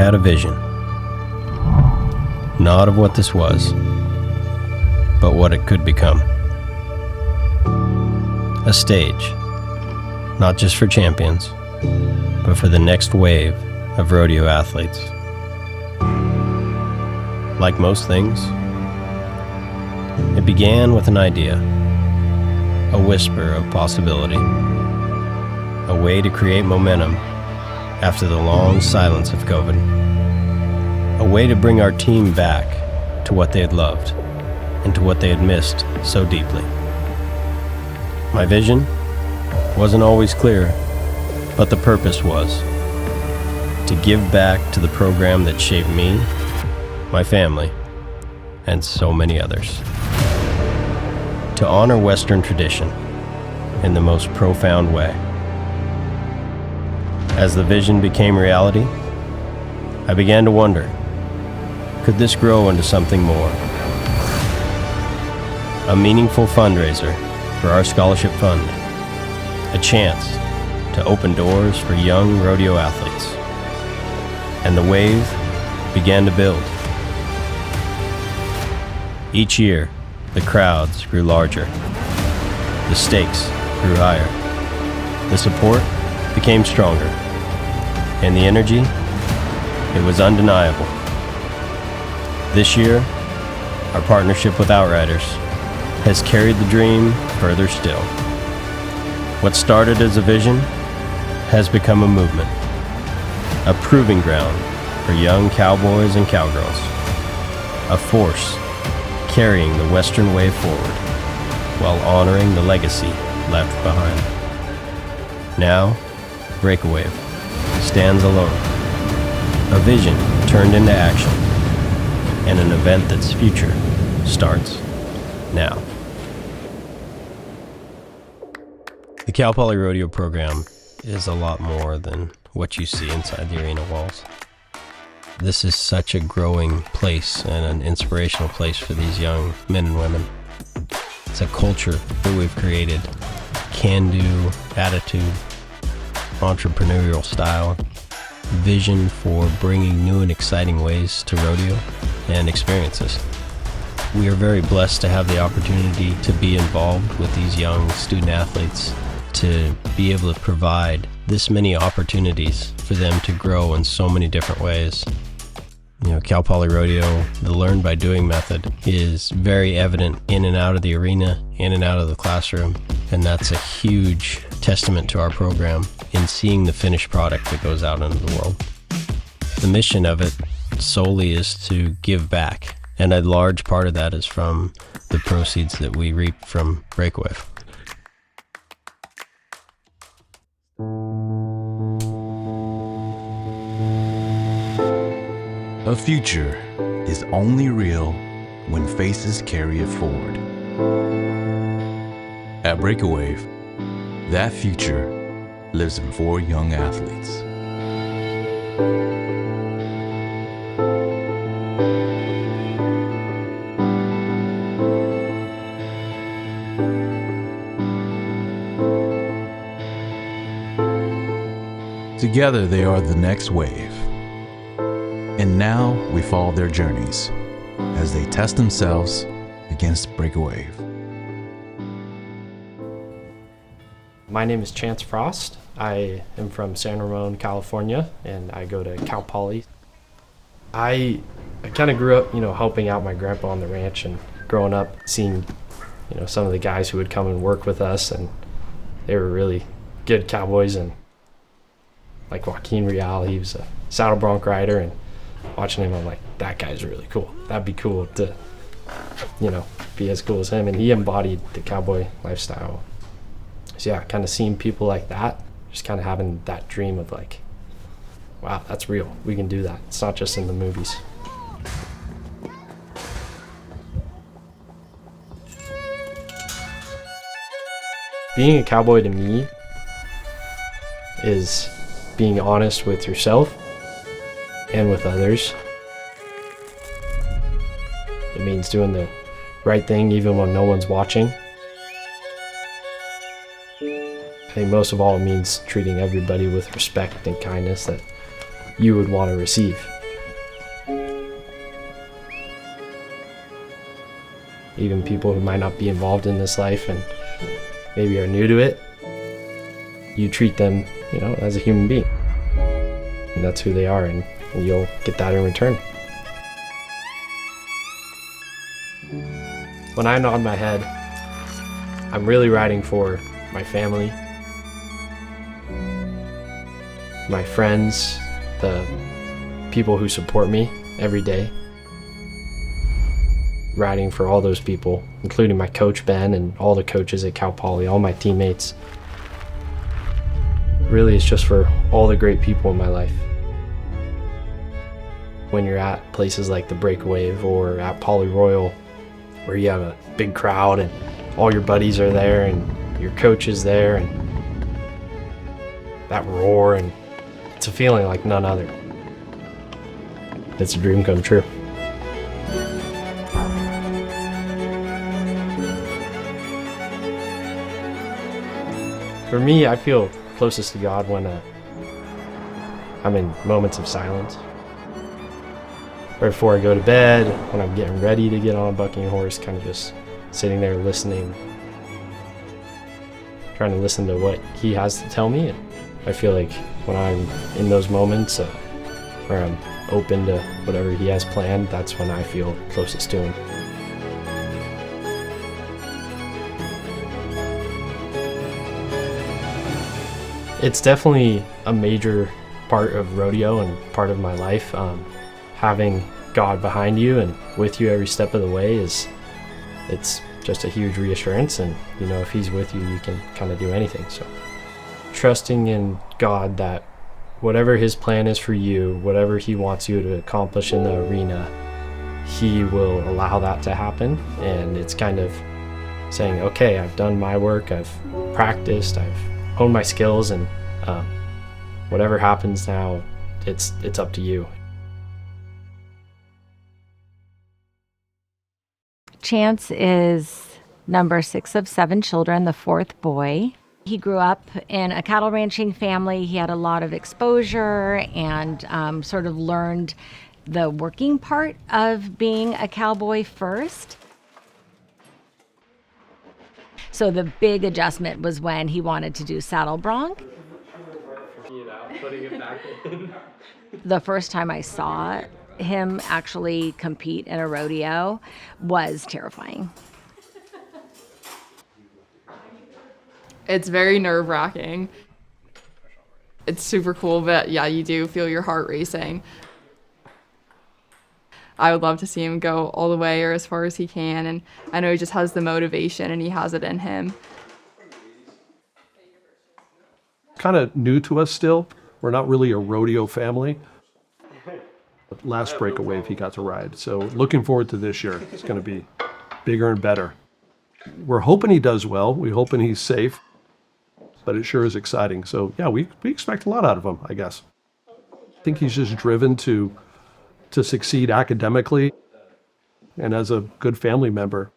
had a vision, not of what this was, but what it could become. A stage, not just for champions, but for the next wave of rodeo athletes. Like most things, it began with an idea, a whisper of possibility, a way to create momentum after the long silence of COVID, a way to bring our team back to what they had loved and to what they had missed so deeply. My vision wasn't always clear, but the purpose was to give back to the program that shaped me, my family, and so many others. To honor Western tradition in the most profound way. As the vision became reality, I began to wonder, could this grow into something more? A meaningful fundraiser for our scholarship fund, a chance to open doors for young rodeo athletes. And the wave began to build. Each year, the crowds grew larger, the stakes grew higher, the support became stronger, and the energy, it was undeniable. This year, our partnership with Outriders has carried the dream further still. What started as a vision has become a movement, a proving ground for young cowboys and cowgirls, a force carrying the Western wave forward while honoring the legacy left behind. Now, BreakaWave stands alone, a vision turned into action, and an event that's future starts now. The Cal Poly Rodeo program is a lot more than what you see inside the arena walls. This is such a growing place and an inspirational place for these young men and women. It's a culture that we've created, can-do attitude, entrepreneurial style, vision for bringing new and exciting ways to rodeo and experiences. We are very blessed to have the opportunity to be involved with these young student athletes, to be able to provide this many opportunities for them to grow in so many different ways. You know, Cal Poly Rodeo, the learn by doing method, is very evident in and out of the arena, in and out of the classroom, and that's a huge testament to our program in seeing the finished product that goes out into the world. The mission of it solely is to give back, and a large part of that is from the proceeds that we reap from BreakaWave. A future is only real when faces carry it forward. At BreakaWave, that future lives in 4 young athletes. Together they are the next wave. And now we follow their journeys as they test themselves against BreakaWave. My name is Chance Frost. I am from San Ramon, California, and I go to Cal Poly. I kind of grew up, helping out my grandpa on the ranch, and growing up seeing, some of the guys who would come and work with us, and they were really good cowboys. And like Joaquin Real, he was a saddle bronc rider, and watching him, I'm like, that guy's really cool. That'd be cool to, be as cool as him. And he embodied the cowboy lifestyle. So yeah, kind of seeing people like that, just kind of having that dream of like, wow, that's real. We can do that. It's not just in the movies. Being a cowboy to me is being honest with yourself and with others. It means doing the right thing even when no one's watching. I think most of all it means treating everybody with respect and kindness that you would want to receive. even people who might not be involved in this life and maybe are new to it. You treat them, as a human being. And that's who they are, and you'll get that in return. When I nod my head, I'm really riding for my family, my friends, the people who support me every day. Riding for all those people, including my coach Ben and all the coaches at Cal Poly, all my teammates. Really, it's just for all the great people in my life. When you're at places like the BreakaWave or at Poly Royal, where you have a big crowd and all your buddies are there and your coach is there, and that roar, and it's a feeling like none other. It's a dream come true. For me, I feel closest to God when I'm in moments of silence. Right before I go to bed, when I'm getting ready to get on a bucking horse, kind of just sitting there listening, trying to listen to what he has to tell me. And I feel like when I'm in those moments where I'm open to whatever he has planned, that's when I feel closest to him. It's definitely a major part of rodeo and part of my life. Having God behind you and with you every step of the way it's just a huge reassurance, and if he's with you, you can kind of do anything. So trusting in God that whatever his plan is for you, whatever he wants you to accomplish in the arena, he will allow that to happen. And it's kind of saying, okay, I've done my work, I've practiced, I've honed my skills, and whatever happens now, it's up to you. Chance is number 6 of 7 children, the 4th boy. He grew up in a cattle ranching family. He had a lot of exposure and sort of learned the working part of being a cowboy first. So the big adjustment was when he wanted to do saddle bronc. The first time I saw him actually compete in a rodeo was terrifying. It's very nerve-wracking. It's super cool, but yeah, you do feel your heart racing. I would love to see him go all the way or as far as he can, and I know he just has the motivation and he has it in him. Kind of new to us still. We're not really a rodeo family. Last BreakaWave he got to ride, so looking forward to this year. It's going to be bigger and better. We're hoping he does well. We're hoping he's safe, but it sure is exciting. So yeah, we expect a lot out of him, I guess. I think he's just driven to succeed academically and as a good family member.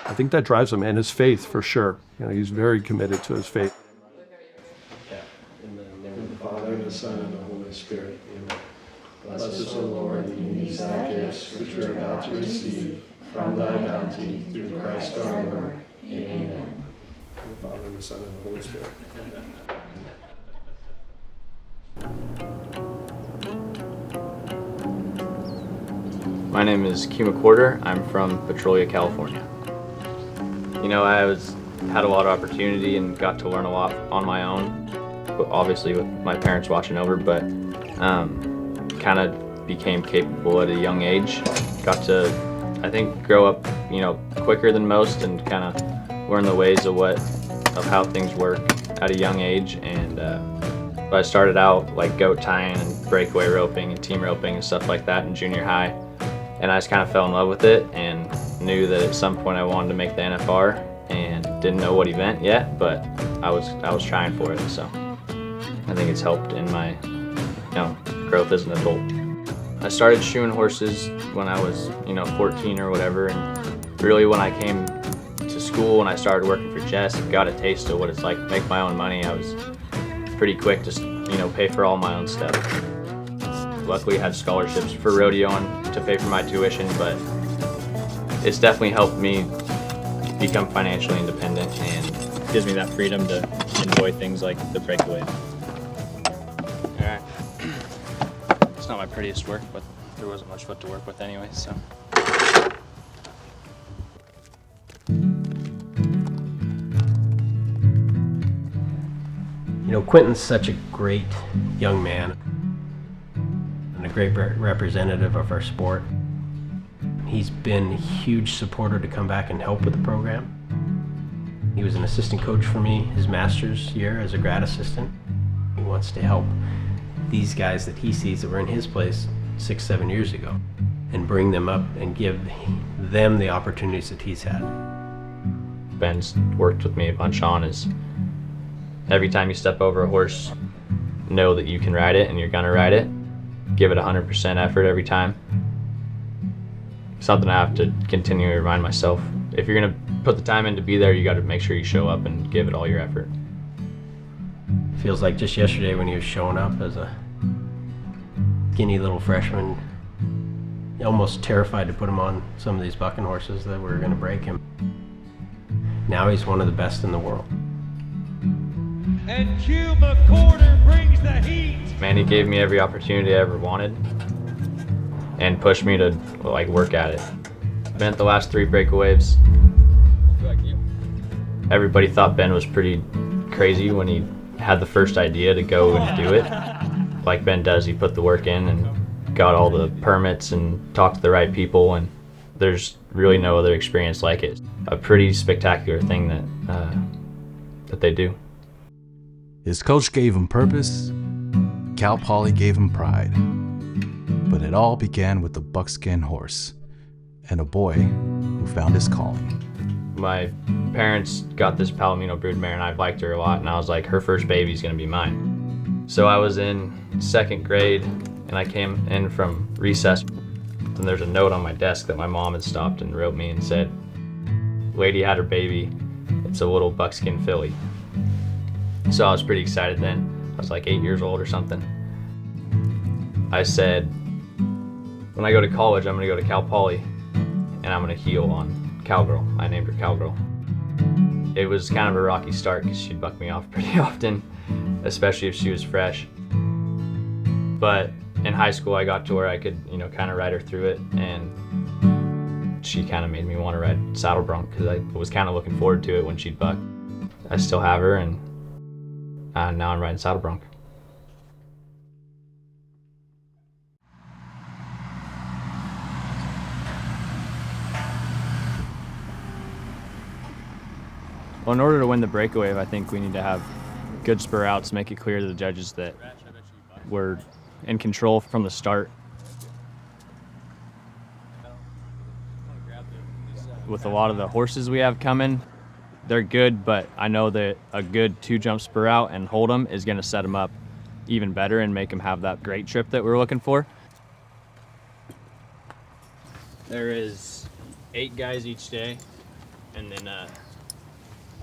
I think that drives him, and his faith for sure. He's very committed to his faith. In the name of the Father, and the Son, and the Holy Spirit. Amen. Bless us, O Lord, in these thy gifts which we are about to receive from thy bounty through Christ our Lord. Amen. The Father, and the Son, and the Holy Spirit. My name is Q McWhorter. I'm from Petrolia, California. I had a lot of opportunity and got to learn a lot on my own, but obviously with my parents watching over, but kind of became capable at a young age. Got to, I think, grow up, quicker than most and kind of learn the ways of how things work at a young age. And I started out like goat tying and breakaway roping and team roping and stuff like that in junior high. And I just kind of fell in love with it and knew that at some point I wanted to make the NFR, and didn't know what event yet, but I was trying for it. So I think it's helped in my growth as an adult. I started shoeing horses when I was 14 or whatever, and really when I came to school and I started working for Jess and got a taste of what it's like to make my own money, I was pretty quick to pay for all my own stuff. Luckily I had scholarships for rodeo and to pay for my tuition, but It's definitely helped me become financially independent and gives me that freedom to enjoy things like the Breakaway. All right. It's not my prettiest work, but there wasn't much foot to work with anyway, so. You know, Quentin's such a great young man and a great representative of our sport. He's been a huge supporter to come back and help with the program. He was an assistant coach for me his master's year as a grad assistant. He wants to help these guys that he sees that were in his place 6-7 years ago and bring them up and give them the opportunities that he's had. Ben's worked with me a bunch on is every time you step over a horse, know that you can ride it and you're gonna ride it. Give it 100% effort every time. Something I have to continue to remind myself. If you're gonna put the time in to be there, you gotta make sure you show up and give it all your effort. Feels like just yesterday when he was showing up as a skinny little freshman, almost terrified to put him on some of these bucking horses that were gonna break him. Now he's one of the best in the world. And Q McCorder brings the heat. Man, he gave me every opportunity I ever wanted and pushed me to like work at it. Been at the last 3 Breakawaves. Everybody thought Ben was pretty crazy when he had the first idea to go and do it. Like Ben does, he put the work in and got all the permits and talked to the right people, and there's really no other experience like it. A pretty spectacular thing that they do. His coach gave him purpose, Cal Poly gave him pride. But it all began with the buckskin horse and a boy who found his calling. My parents got this Palomino broodmare and I liked her a lot, and I was like, her first baby's gonna be mine. So I was in 2nd grade and I came in from recess, and there's a note on my desk that my mom had stopped and wrote me and said, lady had her baby, it's a little buckskin filly. So I was pretty excited then. I was like 8 years old or something. I said, when I go to college, I'm gonna go to Cal Poly and I'm gonna heel on Cowgirl. I named her Cowgirl. It was kind of a rocky start because she'd buck me off pretty often, especially if she was fresh. But in high school, I got to where I could, kind of ride her through it, and she kind of made me want to ride saddle bronc because I was kind of looking forward to it when she'd buck. I still have her, and now I'm riding saddle bronc. Well, in order to win the BreakaWave, I think we need to have good spur outs, make it clear to the judges that we're in control from the start. With a lot of the horses we have coming, they're good, but I know that a good 2-jump spur out and hold them is going to set them up even better and make them have that great trip that we're looking for. There is 8 guys each day, and then a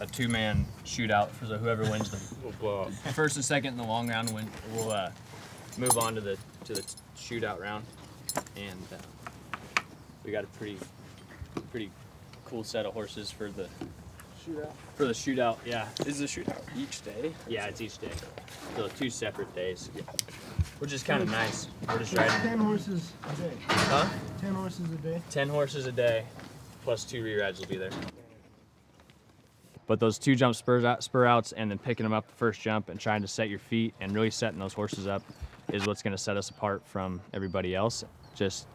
2-man shootout for whoever wins the first and second in the long round. We'll move on to the shootout round, and we got a pretty cool set of horses for the shootout. For the shootout, yeah. Is the shootout each day? Yeah, it's each day. So 2 separate days, which is kind of nice. We're just riding. 10 horses a day. Huh? 10 horses a day. 10 horses a day, plus 2 re-rides will be there. But those 2-jump spur outs and then picking them up the first jump and trying to set your feet and really setting those horses up is what's going to set us apart from everybody else. Just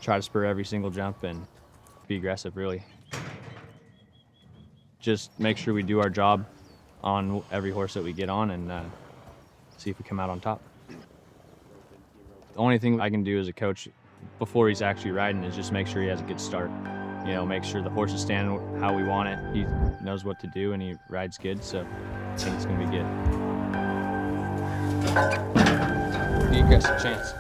try to spur every single jump and be aggressive, really. Just make sure we do our job on every horse that we get on and see if we come out on top. The only thing I can do as a coach before he's actually riding is just make sure he has a good start. Make sure the horse is standing how we want it. He knows what to do and he rides good, so I think it's gonna be good. Be aggressive, Chance.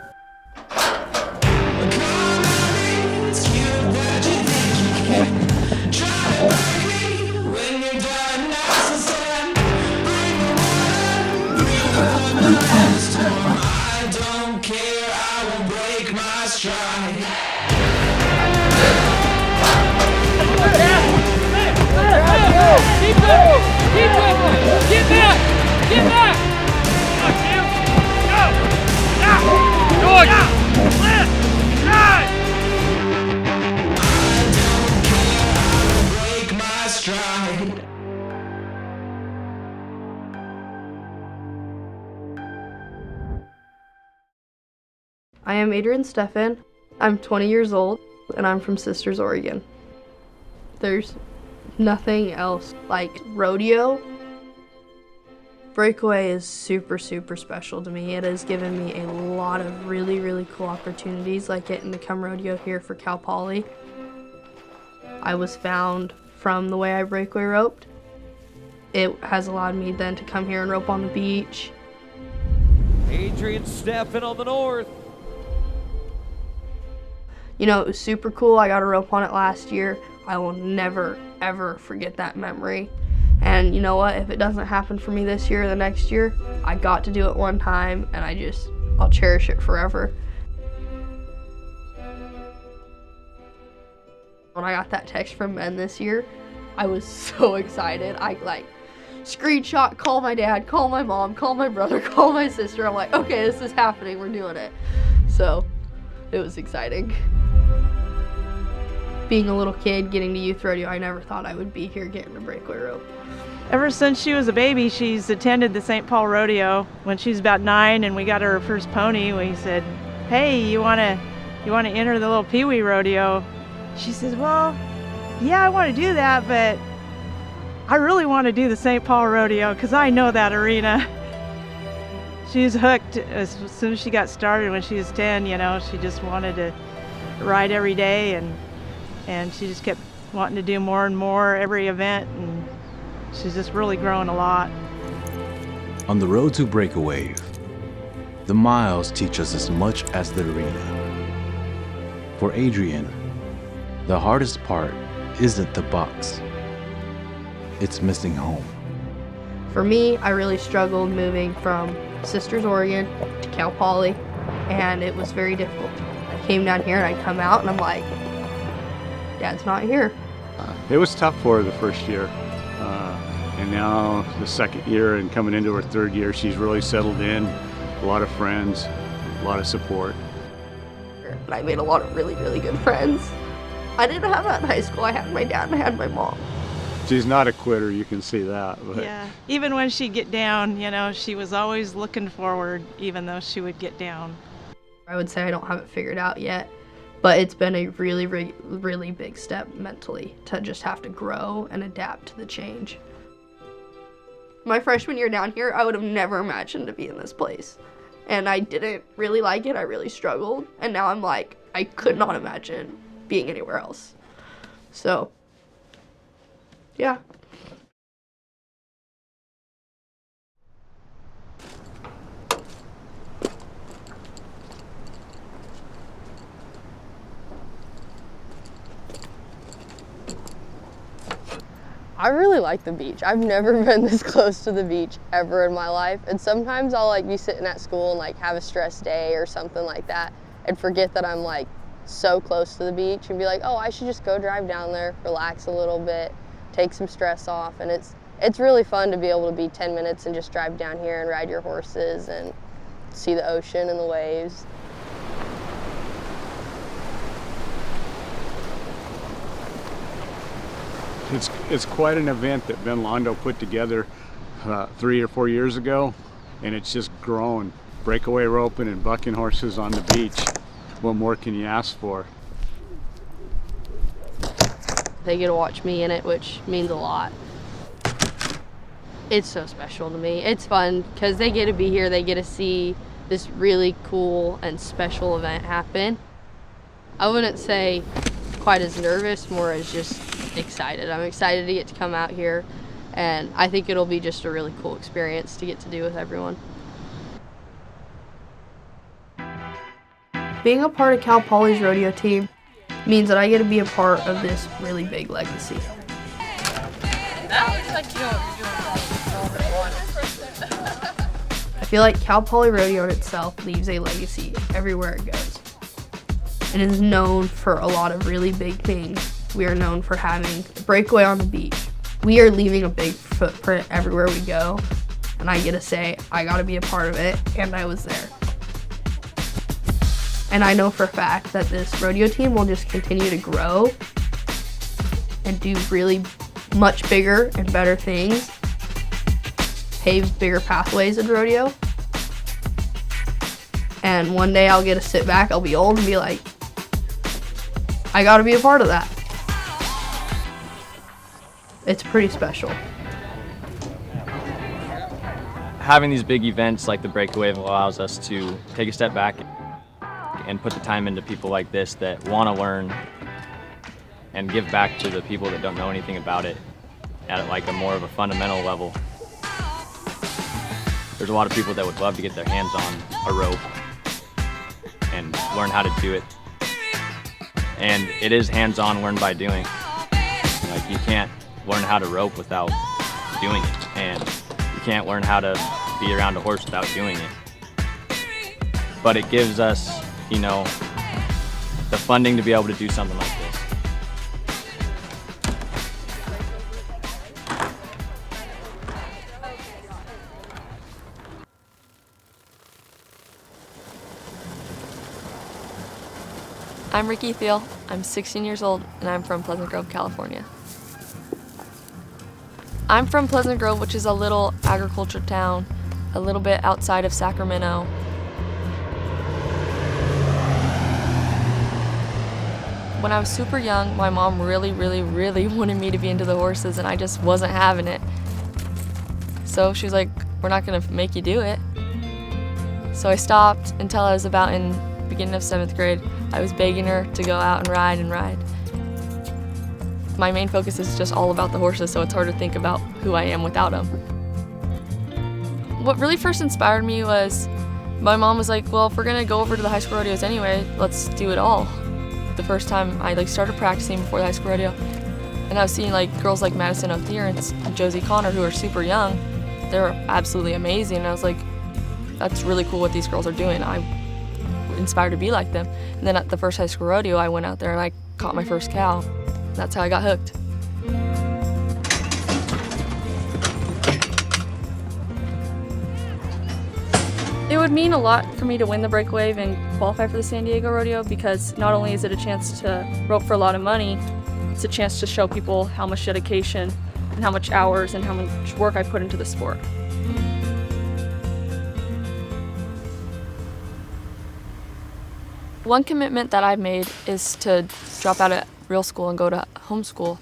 I don't care, I will break my stride. am Adrien Stefen. I'm 20 years old, and I'm from Sisters, Oregon. There's nothing else like rodeo. Breakaway is super, super special to me. It has given me a lot of really, really cool opportunities, like getting to come rodeo here for Cal Poly. I was found from the way I breakaway roped. It has allowed me then to come here and rope on the beach. Adrien Stefen on the north. You know, it was super cool. I got a rope on it last year. I will never, ever forget that memory. And you know what? If it doesn't happen for me this year or the next year, I got to do it one time, and I'll cherish it forever. When I got that text from Ben this year, I was so excited. I screenshot, call my dad, call my mom, call my brother, call my sister. I'm like, okay, this is happening, we're doing it. So it was exciting. Being a little kid, getting to youth rodeo, I never thought I would be here getting a breakaway rope. Ever since she was a baby, she's attended the St. Paul Rodeo. When she was about 9 and we got her first pony, we said, hey, you wanna enter the little Pee-wee rodeo? She says, well, yeah, I want to do that, but I really want to do the St. Paul Rodeo because I know that arena. She's hooked as soon as she got started when she was 10, you know, she just wanted to ride every day, and she just kept wanting to do more and more every event, and she's just really grown a lot. On the road to BreakaWave, the miles teach us as much as the arena. For Adrien, the hardest part isn't the box, it's missing home. For me, I really struggled moving from Sisters, Oregon to Cal Poly, and it was very difficult. I came down here and I'd come out and I'm like, Dad's not here. It was tough for her the first year, and now the second year and coming into her third year, she's really settled in, a lot of friends, a lot of support. And I made a lot of really, really good friends. I didn't have that in high school. I had my dad and I had my mom. She's not a quitter, you can see that. But Yeah, even when she'd get down, you know, she was always looking forward, even though she would get down. I would say I don't have it figured out yet, but it's been a really, really, really big step mentally to just have to grow and adapt to the change. My freshman year down here, I would have never imagined to be in this place. And I didn't really like it, I really struggled. And now I'm like, I could not imagine being anywhere else. So, yeah. I really like the beach. I've never been this close to the beach ever in my life. And sometimes I'll be sitting at school and have a stress day or something like that and forget that I'm so close to the beach and be like, oh, I should just go drive down there, relax a little bit, take some stress off. And it's really fun to be able to be 10 minutes and just drive down here and ride your horses and see the ocean and the waves. It's quite an event that Ben Londo put together 3 or 4 years ago, and it's just grown. Breakaway roping and bucking horses on the beach. What more can you ask for? They get to watch me in it, which means a lot. It's so special to me. It's fun because they get to be here, they get to see this really cool and special event happen. I wouldn't say quite as nervous, more as just excited. I'm excited to get to come out here, and I think it'll be just a really cool experience to get to do with everyone. Being a part of Cal Poly's rodeo team means that I get to be a part of this really big legacy. I feel like Cal Poly Rodeo in itself leaves a legacy everywhere it goes. It is known for a lot of really big things. We are known for having a breakaway on the beach. We are leaving a big footprint everywhere we go, and I get to say I got to be a part of it, and I was there. And I know for a fact that this rodeo team will just continue to grow and do really much bigger and better things, pave bigger pathways in rodeo, and And one day I'll get to sit back, I'll be old and be like, I got to be a part of that. It's pretty special. Having these big events like the BreakaWave allows us to take a step back and put the time into people like this that want to learn and give back to the people that don't know anything about it at like a more of a fundamental level. There's a lot of people that would love to get their hands on a rope and learn how to do it. And it is hands-on, learn by doing. Like, you can't learn how to rope without doing it, and you can't learn how to be around a horse without doing it. But it gives us, you know, the funding to be able to do something like this. I'm Ricki Theal, I'm 16 years old, and I'm from Pleasant Grove, California. I'm from Pleasant Grove, which is a little agriculture town, a little bit outside of Sacramento. When I was super young, my mom really wanted me to be into the horses, and I just wasn't having it. So she was like, we're not gonna make you do it. So I stopped until I was about in beginning of 7th grade. I was begging her to go out and ride. My main focus is just all about the horses, so it's hard to think about who I am without them. What really first inspired me was my mom was like, well, if we're gonna go over to the high school rodeos anyway, let's do it all. The first time I started practicing before the high school rodeo, and I was seeing girls like Madison O'Thear and Josie Connor, who are super young. They're absolutely amazing, and I was like, that's really cool what these girls are doing. I'm inspired to be like them. And then at the first high school rodeo, I went out there and I caught my first cow. That's how I got hooked. It would mean a lot for me to win the BreakaWave and qualify for the San Diego Rodeo, because not only is it a chance to rope for a lot of money, it's a chance to show people how much dedication and how much hours and how much work I put into the sport. One commitment that I've made is to drop out of real school and go to homeschool.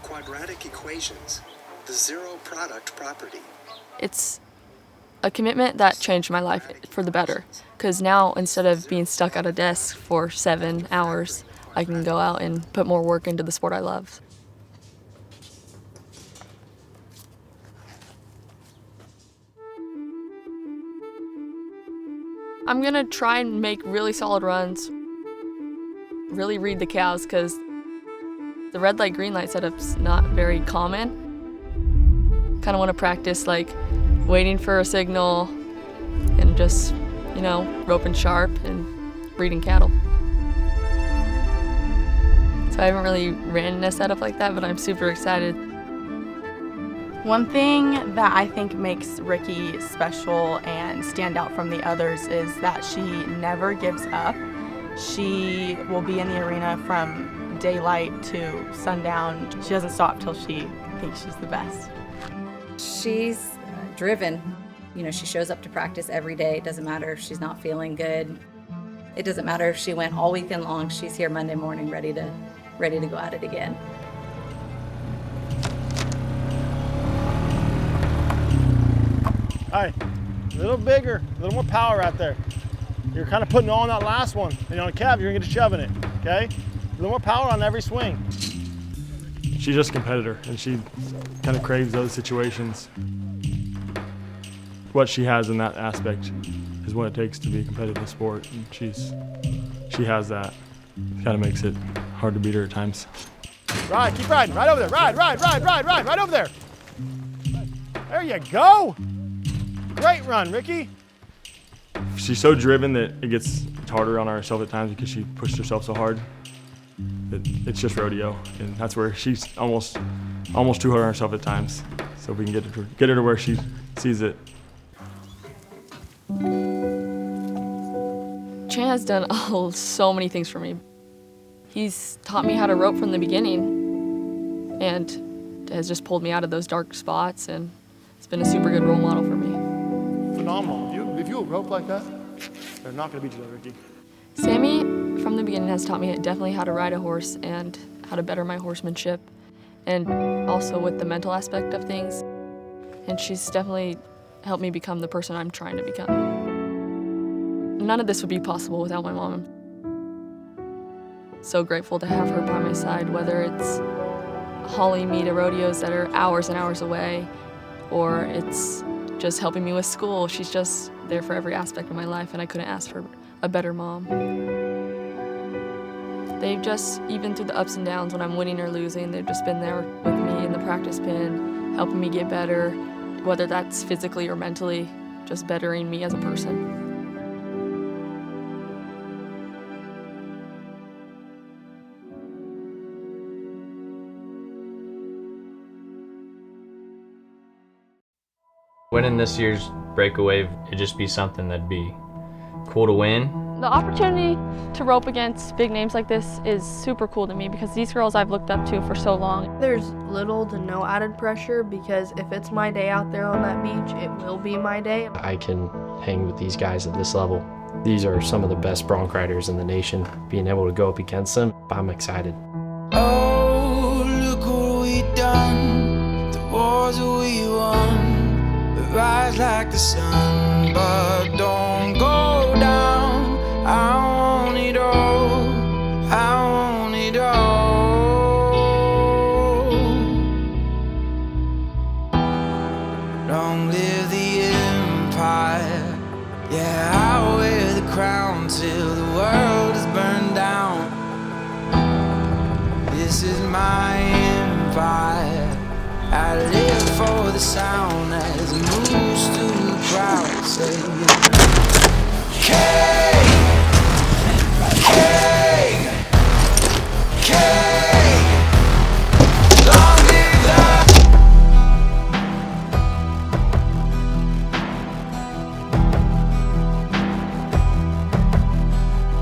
Quadratic equations, the zero product property. It's a commitment that changed my life for the better, because now instead of being stuck at a desk for 7 hours, I can go out and put more work into the sport I love. I'm gonna try and make really solid runs, really read the cows, because the red light, green light setup's not very common. Kind of want to practice waiting for a signal and just, roping sharp and reading cattle. So I haven't really ran in a setup like that, but I'm super excited. One thing that I think makes Ricki special and stand out from the others is that she never gives up. She will be in the arena from daylight to sundown. She doesn't stop till she thinks she's the best. She's driven. She shows up to practice every day. It doesn't matter if she's not feeling good. It doesn't matter if she went all weekend long. She's here Monday morning ready to go at it again. All right, a little bigger, a little more power out there. You're kind of putting on that last one. And on a cab, you're gonna get shoving it, okay? A little more power on every swing. She's just a competitor, and she kind of craves those situations. What she has in that aspect is what it takes to be a competitive sport, and she has that. It kind of makes it hard to beat her at times. Ride, keep riding, right over there, ride over there. There you go. Great run, Ricki. She's so driven that it's harder on herself at times because she pushed herself so hard. It's just rodeo, and that's where she's almost too hard on herself at times. So if we can get her to where she sees it. Chan has done so many things for me. He's taught me how to rope from the beginning and has just pulled me out of those dark spots, and it's been a super good role model for me. Phenomenal. If you rope like that, They're not going to beat you though, Ricki. Sammy, from the beginning, has taught me definitely how to ride a horse and how to better my horsemanship, and also with the mental aspect of things. And she's definitely helped me become the person I'm trying to become. None of this would be possible without my mom. So grateful to have her by my side, whether it's hauling me to rodeos that are hours and hours away, or it's just helping me with school. She's just there for every aspect of my life, and I couldn't ask for a better mom. They've just, even through the ups and downs when I'm winning or losing, they've just been there with me in the practice pen, helping me get better, whether that's physically or mentally, just bettering me as a person. Winning this year's BreakaWave, it'd just be something that'd be cool to win. The opportunity to rope against big names like this is super cool to me because these girls I've looked up to for so long. There's little to no added pressure because if it's my day out there on that beach, it will be my day. I can hang with these guys at this level. These are some of the best bronc riders in the nation. Being able to go up against them, I'm excited. Oh, look what we done, the wars we won. We rise like the sun, but don't go down. I want it all, I want it all. Long live the empire, yeah, I'll wear the crown till the world is burned down. This is my empire, I live for the sound as it moves through the crowd. Say long live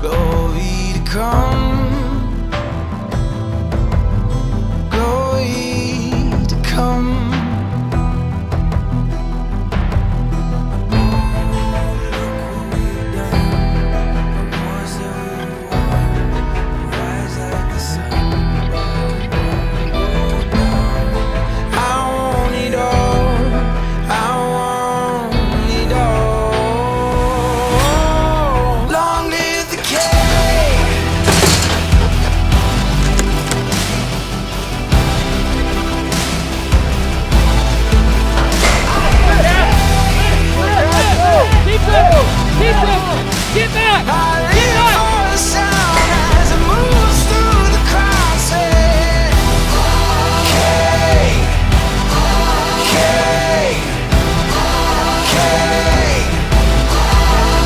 the glory to come. Get back! I live for the sound as it moves through the crowd. Say,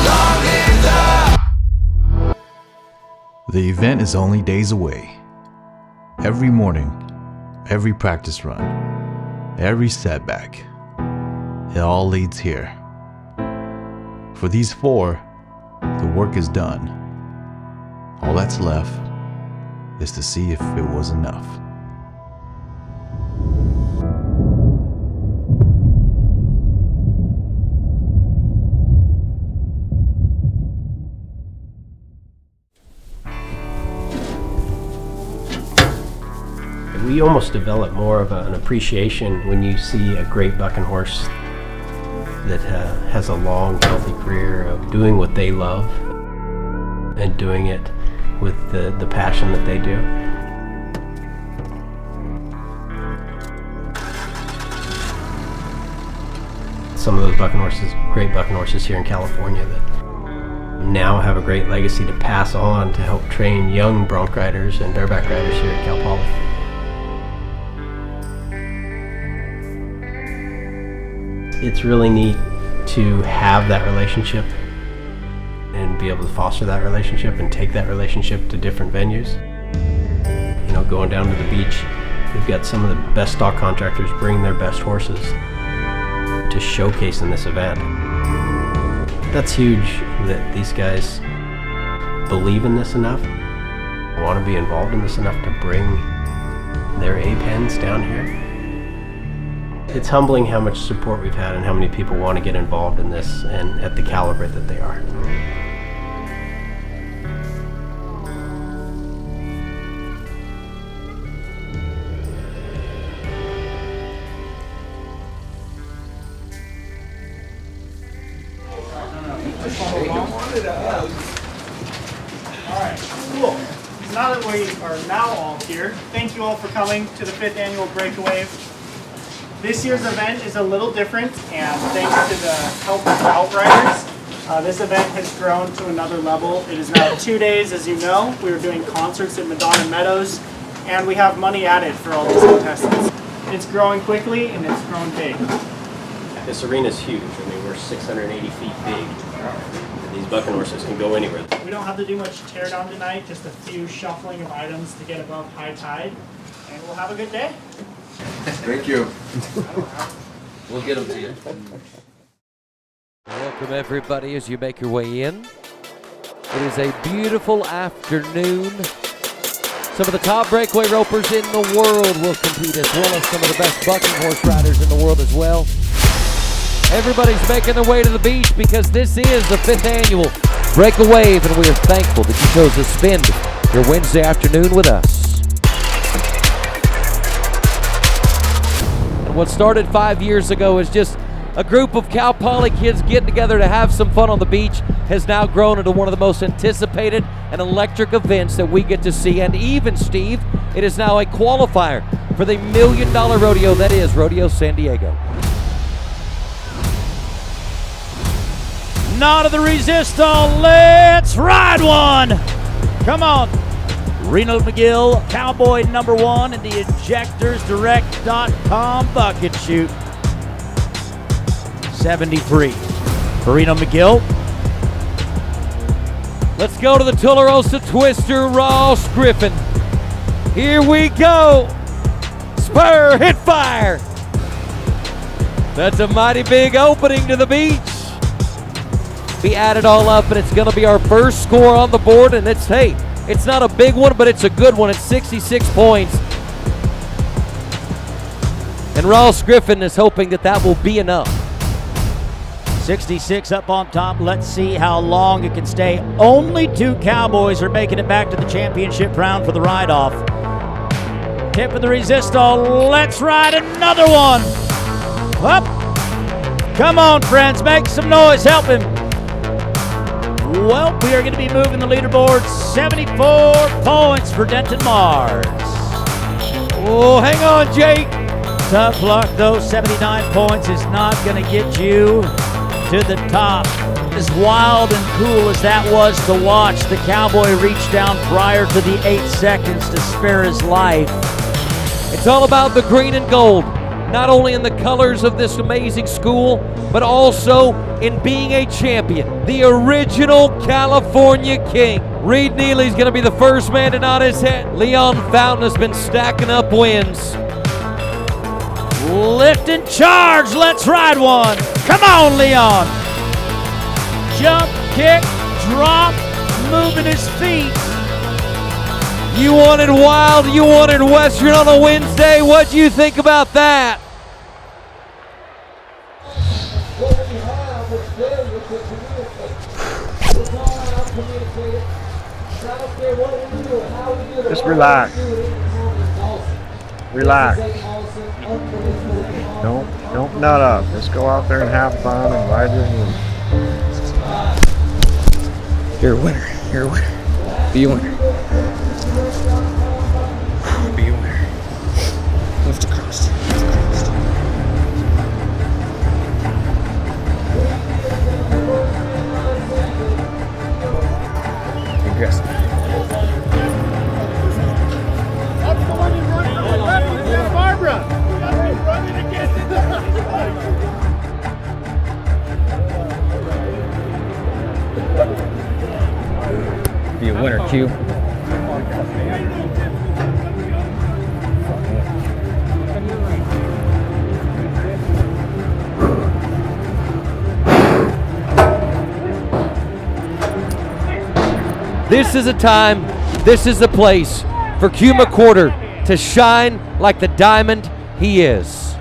long live The event is only days away. Every morning, every practice run, every setback, it all leads here. For these four, the work is done. All that's left is to see if it was enough. We almost develop more of an appreciation when you see a great bucking horse that has a long, healthy career of doing what they love and doing it with the passion that they do. Some of those bucking horses, great bucking horses here in California that now have a great legacy to pass on to help train young bronc riders and bareback riders here at Cal Poly. It's really neat to have that relationship and be able to foster that relationship and take that relationship to different venues. You know, going down to the beach, we've got some of the best stock contractors bring their best horses to showcase in this event. That's huge that these guys believe in this enough, want to be involved in this enough to bring their A-pens down here. It's humbling how much support we've had and how many people want to get involved in this and at the caliber that they are. Alright, cool. Now that we are now all here, thank you all for coming to the 5th annual BreakaWave. This year's event is a little different, and thanks to the help of Outriders, this event has grown to another level. It is now 2 days, as you know. We are doing concerts at Madonna Meadows, and we have money added for all these contestants. It's growing quickly, and it's grown big. This arena is huge. I mean, we're 680 feet big. These bucking horses can go anywhere. We don't have to do much teardown tonight, just a few shuffling of items to get above high tide, and we'll have a good day. Thank you. We'll get them to you. Welcome everybody as you make your way in. It is a beautiful afternoon. Some of the top breakaway ropers in the world will compete, as well as some of the best bucking horse riders in the world as well. Everybody's making their way to the beach because this is the 5th annual BreakaWave, and we are thankful that you chose to spend your Wednesday afternoon with us. And what started 5 years ago as just a group of Cal Poly kids getting together to have some fun on the beach has now grown into one of the most anticipated and electric events that we get to see. And even, Steve, it is now a qualifier for the $1 million rodeo that is Rodeo San Diego. Not of the resistance, let's ride one! Come on. Reno McGill, Cowboy #1 in the InjectorsDirect.com bucket chute. 73 for Reno McGill. Let's go to the Tularosa Twister, Ross Griffin. Here we go. Spur, hit fire. That's a mighty big opening to the beach. We add it all up, and it's going to be our first score on the board, and it's, hey, it's not a big one, but it's a good one. It's 66 points. And Ross Griffin is hoping that that will be enough. 66 up on top. Let's see how long it can stay. Only 2 Cowboys are making it back to the championship round for the ride-off. Tip of the resistance. Let's ride another one. Up. Come on, friends. Make some noise. Help him. Well, we are going to be moving the leaderboard. 74 points for Denton Mars. Oh, hang on, Jake. Tough luck, though. 79 points is not going to get you to the top. As wild and cool as that was to watch, the Cowboy reach down prior to the 8 seconds to spare his life. It's all about the green and gold, not only in the colors of this amazing school, but also in being a champion, the original California King. Reed Neely's gonna be the first man to nod his head. Leon Fountain has been stacking up wins. Lift and charge, let's ride one. Come on, Leon. Jump, kick, drop, moving his feet. You wanted wild, you wanted Western on a Wednesday. What do you think about that? Just relax. Relax. Don't nut up. Just go out there and have fun and ride your move. You're a winner. You're a winner. Be a winner. Be a winner. Lift across. Lift across. Aggressive. Barbara! Running again. Be a winner, Q. This is a time, this is a place for Q McQuarter to shine like the diamond he is.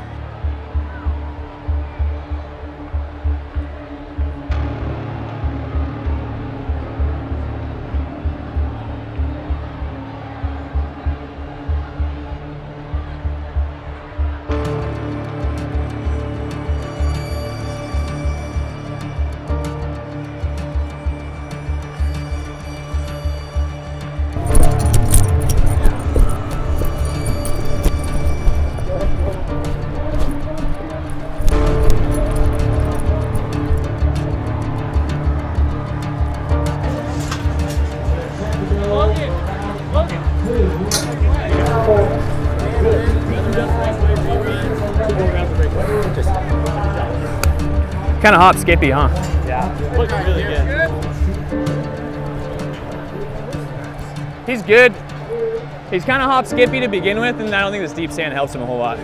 Kind of hop skippy, huh? Yeah. Looks really good. He's good. He's kind of hop skippy to begin with, and I don't think this deep sand helps him a whole lot.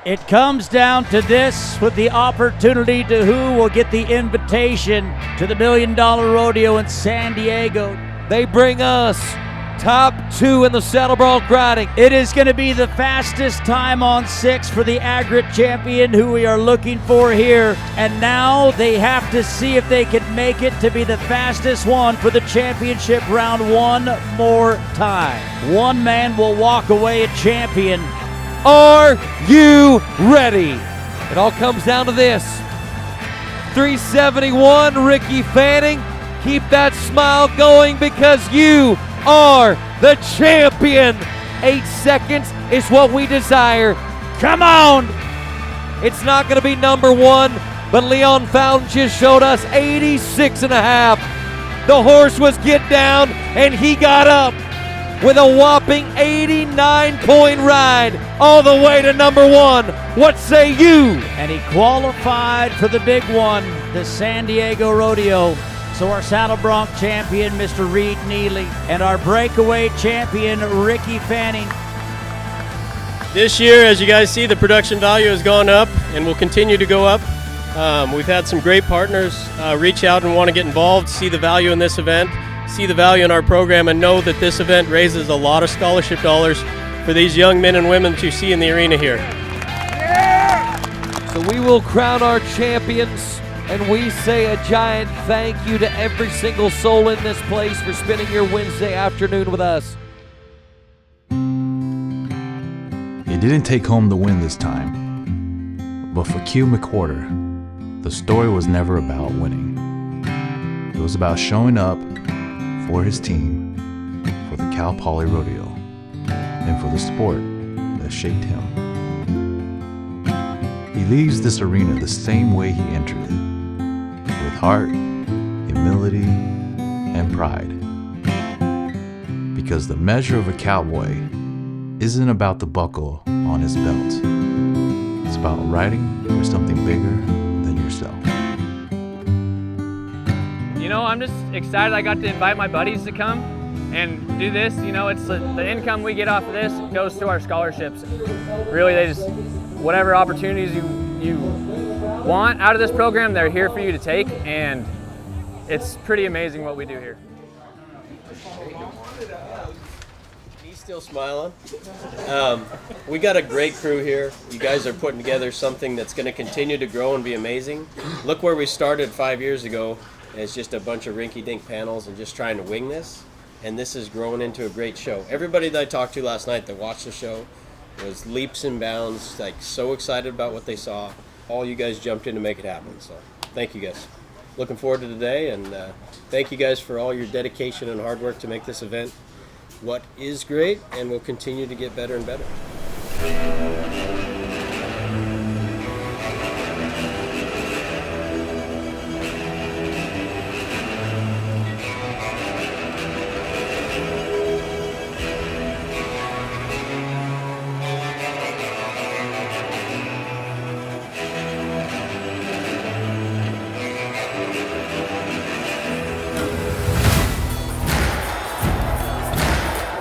It comes down to this with the opportunity to who will get the invitation to the $1 Million Rodeo in San Diego. They bring us top 2 in the saddle bronc riding. It is going to be the fastest time on 6 for the aggregate champion who we are looking for here. And now they have to see if they can make it to be the fastest one for the championship round one more time. One man will walk away a champion. Are you ready? It all comes down to this. 371, Ricki Fanning. Keep that smile going because you are the champion. 8 seconds is what we desire. Come on! It's not going to be number 1, but Leon Fountain just showed us 86 and a half. The horse was get down, and he got up with a whopping 89-point ride all the way to number 1. What say you? And he qualified for the big one, the San Diego Rodeo. So our saddle bronc champion, Mr. Reed Neely, and our breakaway champion, Ricki Fanning. This year, as you guys see, the production value has gone up and will continue to go up. We've had some great partners reach out and want to get involved, see the value in this event, see the value in our program, and know that this event raises a lot of scholarship dollars for these young men and women that you see in the arena here. So we will crown our champions, and we say a giant thank you to every single soul in this place for spending your Wednesday afternoon with us. He didn't take home the win this time, but for Q McWhorter, the story was never about winning. It was about showing up for his team, for the Cal Poly Rodeo, and for the sport that shaped him. He leaves this arena the same way he entered it, with heart, humility, and pride. Because the measure of a cowboy isn't about the buckle on his belt. It's about riding for something bigger than yourself. You know, I'm just excited I got to invite my buddies to come and do this. You know, it's the income we get off of this goes to our scholarships. Really, they just, whatever opportunities you want out of this program, they're here for you to take, and it's pretty amazing what we do here. He's still smiling. We got a great crew here. You guys are putting together something that's going to continue to grow and be amazing. Look where we started 5 years ago. It's just a bunch of rinky-dink panels and just trying to wing this, and this is growing into a great show. Everybody that I talked to last night that watched the show was leaps and bounds, like so excited about what they saw. All you guys jumped in to make it happen, so thank you guys. Looking forward to today, and thank you guys for all your dedication and hard work to make this event what is great and will continue to get better and better.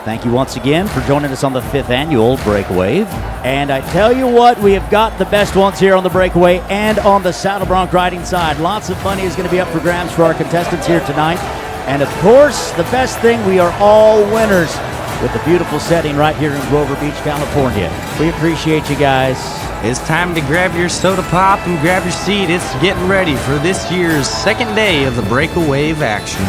Thank you once again for joining us on the 5th annual BreakaWave. And I tell you what, we have got the best ones here on the Breakaway and on the saddle bronc riding side. Lots of money is going to be up for grabs for our contestants here tonight. And of course, the best thing, we are all winners with the beautiful setting right here in Grover Beach, California. We appreciate you guys. It's time to grab your soda pop and grab your seat. It's getting ready for this year's second day of the BreakaWave action.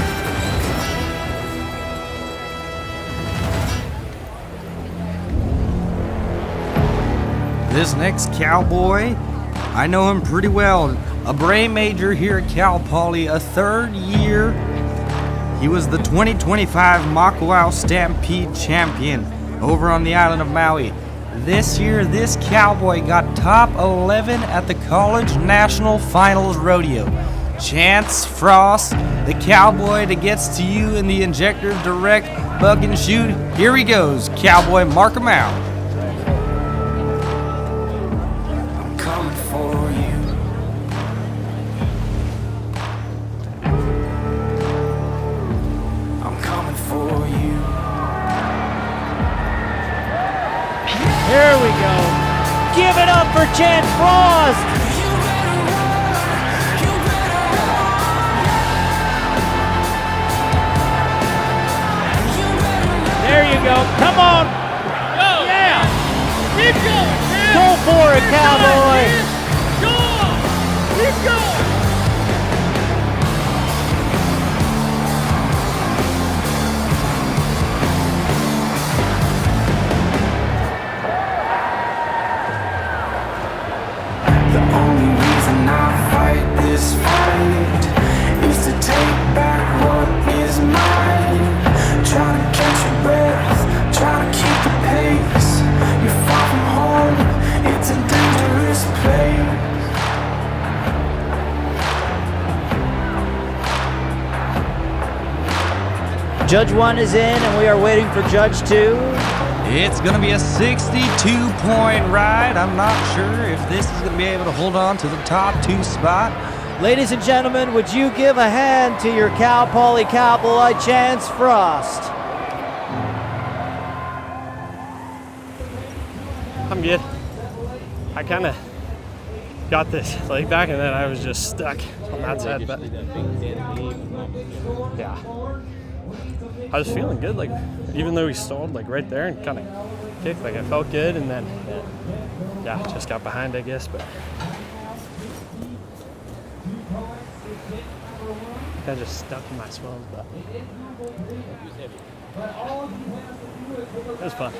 This next cowboy, I know him pretty well. A Bray major here at Cal Poly, a third year. He was the 2025 Makawao Stampede champion over on the island of Maui. This year, this cowboy got top 11 at the College National Finals Rodeo. Chance Frost, the cowboy that gets to you in the injector direct buck and shoot. Here he goes, cowboy, mark him out. I'm coming for you. I'm coming for you. Here we go. Give it up for Chance Frost. There you go. Come on. Go. Yeah. Keep going, man. Go for it, cowboy. Go on. Keep going. The only reason I fight this fight is to take back what is mine. Try to catch your breath, try to keep the pace. You're far from home, it's a dangerous place. Judge 1 is in, and we are waiting for Judge 2. It's going to be a 62-point ride. I'm not sure if this is going to be able to hold on to the top 2 spot. Ladies and gentlemen, would you give a hand to your Cal Poly cowboy, Chance Frost? I'm good. I kind of got this leg back, and then I was just stuck on that side. But yeah, I was feeling good. Like even though he stalled like right there and kind of kicked, like I felt good, and then yeah, just got behind, I guess. But I just stuck in my swim. But it was fun.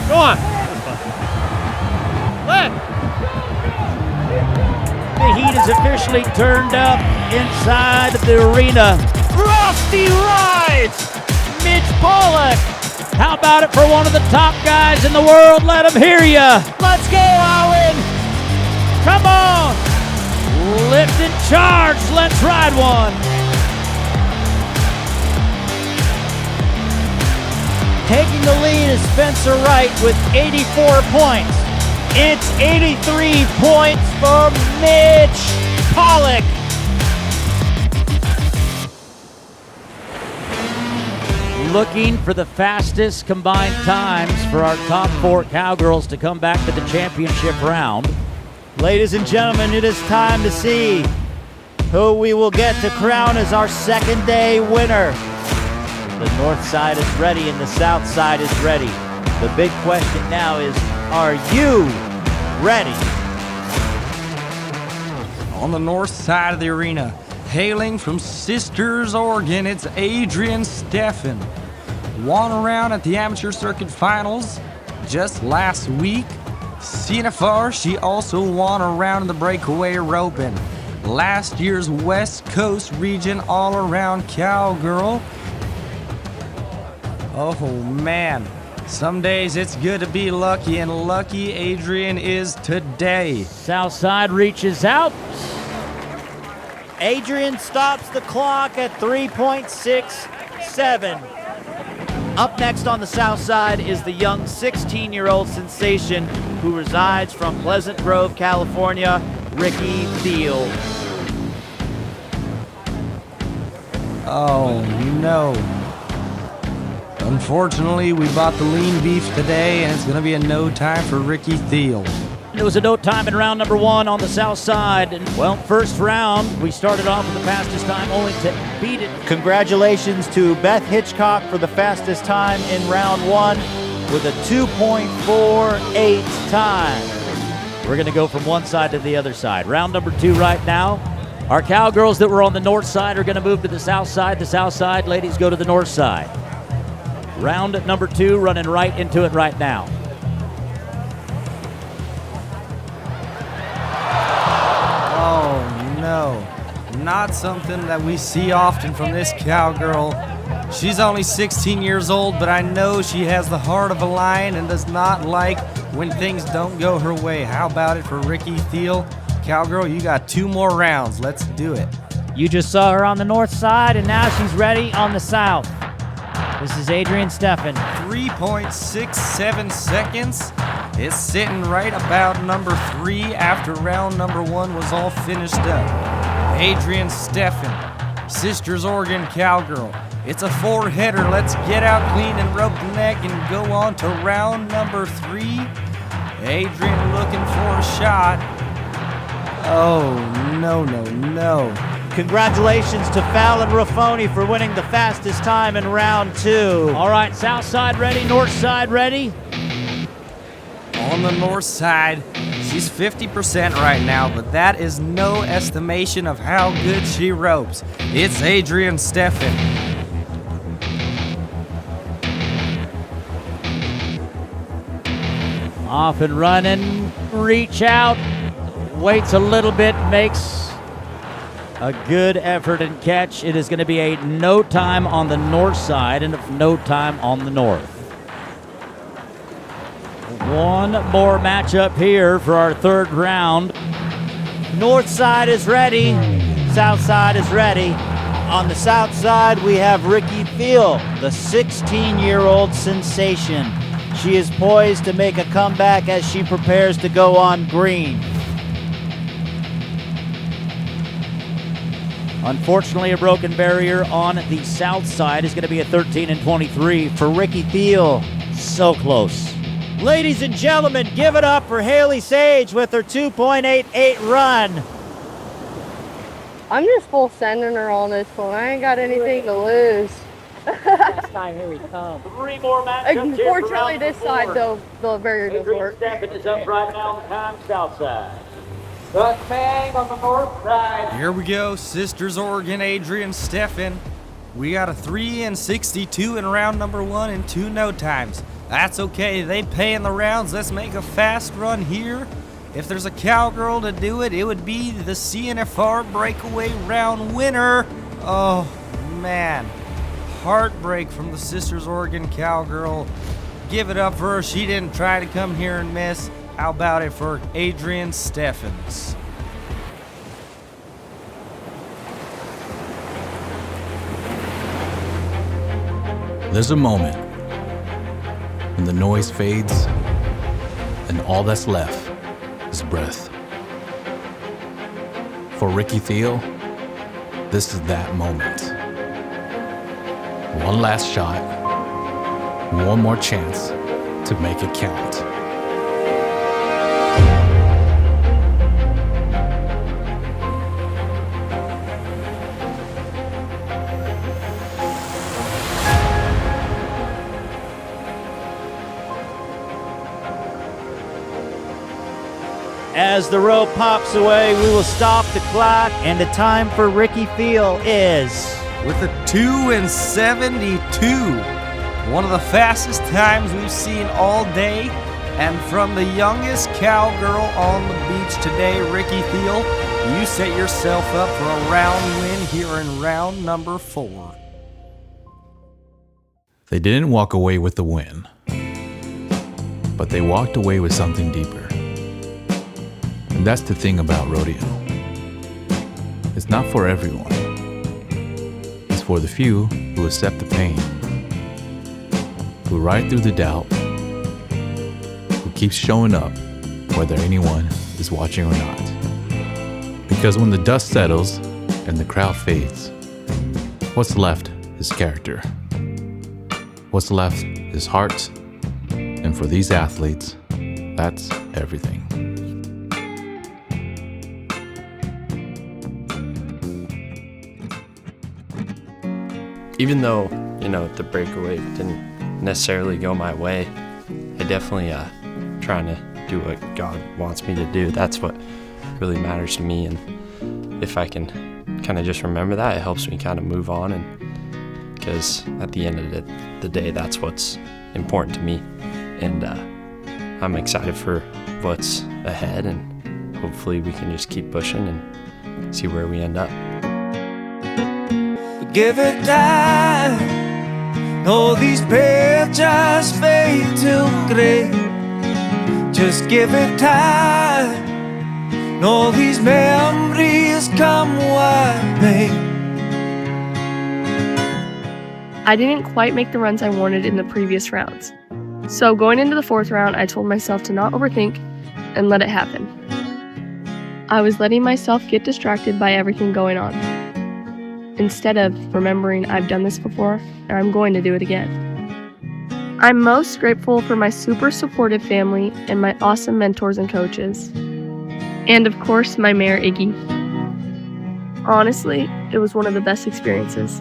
Go on. It was fun. Let. The heat is officially turned up inside of the arena. Frosty rides! Mitch Pollock! How about it for one of the top guys in the world? Let him hear ya! Let's go, Owen! Come on! Lift and charge! Let's ride one! Taking the lead is Spencer Wright with 84 points. It's 83 points for Mitch Pollock. Looking for the fastest combined times for our top 4 cowgirls to come back to the championship round. Ladies and gentlemen, it is time to see who we will get to crown as our second day winner. The north side is ready and the south side is ready. The big question now is, are you ready? On the north side of the arena, hailing from Sisters, Oregon, it's Adrien Stefen. Won around at the amateur circuit finals just last week. CNFR, she also won around in the breakaway roping. Last year's West Coast region all-around cowgirl. Oh man, some days it's good to be lucky, and lucky Adrien is today. Southside reaches out. Adrien stops the clock at 3.67. Up next on the south side is the young 16-year-old sensation who resides from Pleasant Grove, California, Ricki Theal. Oh no. Unfortunately, we bought the lean beef today, and it's going to be a no time for Ricki Theal. It was a no time in round number 1 on the south side. And well, first round, we started off with the fastest time only to beat it. Congratulations to Beth Hitchcock for the fastest time in round 1 with a 2.48 time. We're going to go from one side to the other side. Round number 2 right now. Our cowgirls that were on the north side are going to move to the south side. The south side ladies go to the north side. Round number 2, running right into it right now. Oh no, not something that we see often from this cowgirl. She's only 16 years old, but I know she has the heart of a lion and does not like when things don't go her way. How about it for Ricki Theal? Cowgirl, you got 2 more rounds. Let's do it. You just saw her on the north side, and now she's ready on the south. This is Adrien Stefen. 3.67 seconds. It's sitting right about number 3 after round number 1 was all finished up. Adrien Stefen, Sisters Oregon Cowgirl. It's a 4-header. Let's get out clean and rope the neck and go on to round number 3. Adrien looking for a shot. Oh, no. Congratulations to Fallon Raffoni for winning the fastest time in round 2. All right, south side ready, north side ready. On the north side, she's 50% right now, but that is no estimation of how good she ropes. It's Adrien Stefen. Off and running, reach out, waits a little bit, makes a good effort and catch. It is going to be a no time on the north side and no time on the north. One more matchup here for our 3rd round. North side is ready, south side is ready. On the south side, we have Ricki Theal, the 16-year-old sensation. She is poised to make a comeback as she prepares to go on green. Unfortunately, a broken barrier on the south side is going to be a 13 and 23 for Ricki Theal. So close. Ladies and gentlemen, give it up for Haley Sage with her 2.88 run. I'm just full sending her on this one. I ain't got anything to lose. Next time, here we come. 3 more matchups. Unfortunately, this side, though, the barrier doesn't work. Stefen is up right now on the time south side. The bang on the north side. Here we go, Sisters Oregon, Adrien Stefen. We got a 3 and 62 in round number 1 and 2 no times. That's okay, they pay in the rounds. Let's make a fast run here. If there's a cowgirl to do it, it would be the CNFR Breakaway round winner. Oh, man. Heartbreak from the Sisters Oregon Cowgirl. Give it up for her. She didn't try to come here and miss. How about it for Adrien Stefens? There's a moment when the noise fades and all that's left is breath. For Ricki Theal, this is that moment. One last shot, one more chance to make it count. As the rope pops away, we will stop the clock, and the time for Ricki Theal is... with a 2 and 72. One of the fastest times we've seen all day. And from the youngest cowgirl on the beach today, Ricki Theal, you set yourself up for a round win here in round number 4. They didn't walk away with the win, but they walked away with something deeper. And that's the thing about rodeo. It's not for everyone. It's for the few who accept the pain, who ride through the doubt, who keeps showing up whether anyone is watching or not. Because when the dust settles and the crowd fades, what's left is character. What's left is heart. And for these athletes, that's everything. Even though, the breakaway didn't necessarily go my way, I definitely trying to do what God wants me to do. That's what really matters to me, and if I can kind of just remember that, it helps me kind of move on, and because at the end of the day, that's what's important to me, and I'm excited for what's ahead, and hopefully we can just keep pushing and see where we end up. Give it time. All these paths just fade to gray. Just give it time. and all these memories come what may. I didn't quite make the runs I wanted in the previous rounds. So going into the fourth round, I told myself to not overthink and let it happen. I was letting myself get distracted by everything going on, instead of remembering I've done this before and I'm going to do it again. I'm most grateful for my super supportive family and my awesome mentors and coaches. And of course, my mare, Iggy. Honestly, it was one of the best experiences.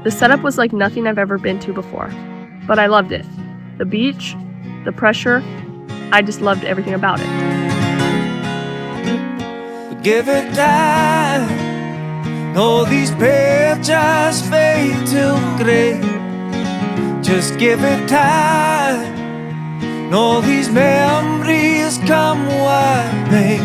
The setup was like nothing I've ever been to before, but I loved it. The beach, the pressure, I just loved everything about it. Give it time, all these pictures fade to gray. Just give it time, all these memories come what may.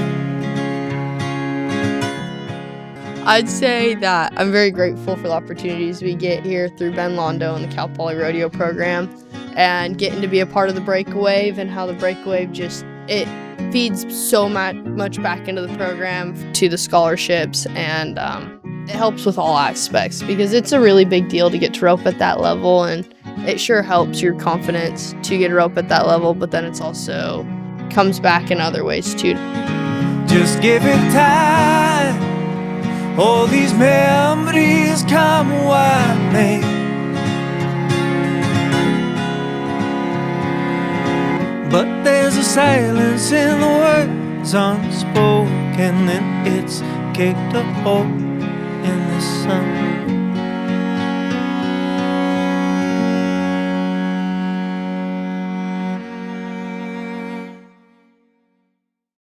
I'd say that I'm very grateful for the opportunities we get here through Ben Londo and the Cal Poly Rodeo program, and getting to be a part of the BreakaWave, and how the BreakaWave just, it feeds so much back into the program, to the scholarships, and it helps with all aspects, because it's a really big deal to get to rope at that level, and it sure helps your confidence to get a rope at that level, but then it's also comes back in other ways too. Just give it time, all these memories come what may. But there's a silence in the words unspoken, and it's caked a hole in the sun.